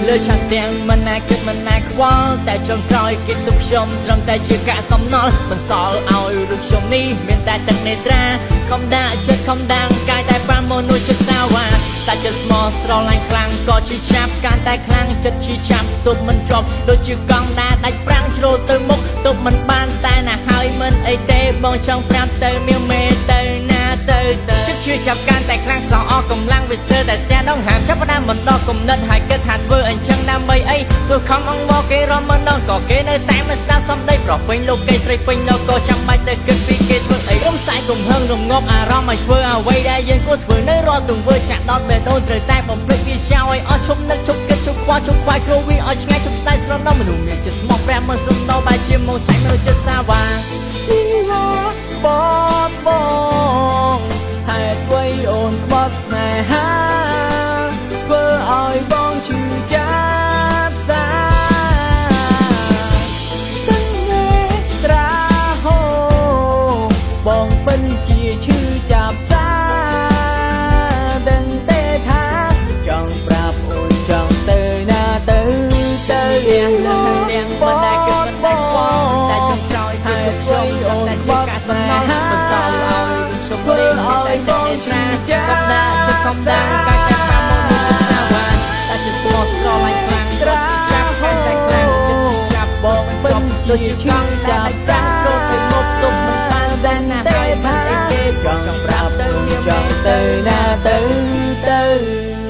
លើឆានទាំងមិនណាគិតមិនណាខ្វល់តែចុងក្រោយគេទុកខ្ញុំត្រឹមតែជាកាកសំណល់មិនសល់ឲ្យរូបខ្ញុំនេះមានតែទឹកនេត្រាខំដាក់ចិត្តខំដាំងកាយតែ5មនុស្សចិត្តសាវ៉ាតែចិត្តស្មោះស្រឡាញ់ខ្លាំងក៏ឈឺចាប់កាន់តែខ្លាំងចិត្តឈឺចាប់ទប់មិនជាប់ដូចជាកង់ដែលដាច់ប្រាំងជ្រុលទៅមុខទប់មិនបានតែណាហើយមិនអីទេបងចង់ប្រាប់ទៅមៀវមេទៅណាទៅចិត្តឈឺចាប់កាន់តែខ្លាំងសោះអស់កម្លាំងវាស្ទើរតែស្ទះដងហាមចាប់ផ្ដើមមិនដល់គំនិតហើយគិតថាធ្វើអញ្ចឹងដើម្បីអីទោះខំអង្វរគេរំមិនដល់ក៏គេនៅតែមិនស្ដាប់សំដីប្រពេញលោកគេស្រីពេញលោកក៏ចាំបាច់ទៅគិតពីគេធ្វើអីរំសាយទំហឹងរងាប់អារម្មណ៍ឲ្យធ្វើអ្វីដែលយើងគួរធ្វើនៅរាល់ទង្វើឆាក់ដោតបេះដូងត្រូវតែបំភ្លេចវាចោលឲ្យអស់ឈប់នឹកឈប់គិតឈប់ខ្វល់ឈប់ខ្វាយគ្រូវាឲ្យឆ្ងាយឈប់ស្ដាយស្រណោមនុស្សមានចិត្តស្មោះប្រាំមិនសំដៅបែរជាមកចាញ់មនុស្សចិត្តសាវ៉ាបងហេតុអ្វីអូនខ្វត់ស្នេហាធ្វើឲ្យបងឈឺចាប់តាទឹកនេត្រាហូបងពិនជាឈឺចាប់តាដឹងទេថាចង់ប្រាប់អូនចង់ទៅណាទៅទាំងលើទាំងមិនដែលគិតមិនដែលខ្វល់តែចង់ក្រោយហេតុខ្ញុំអូនតែជាកាកសំណល់មិនសល់ឲ្យខ្ញុំលេងតែទឹកនេត្រាកំដាចិត្តកំដាកាយតែ5មនុស្សចិត្តសាវ៉ាតែចិត្តស្មោះស្រឡាញ់ខ្លាំងត្រាចាប់កាន់តែខ្លាំងចិត្តចាប់បងមិនជាដូចជាកង់ដែលដាច់ប្រាំងជ្រុលទៅមុខទប់មិនបានតែណាហើយមិនអីទេចង់ប្រាប់ទៅចង់ទៅណាទៅ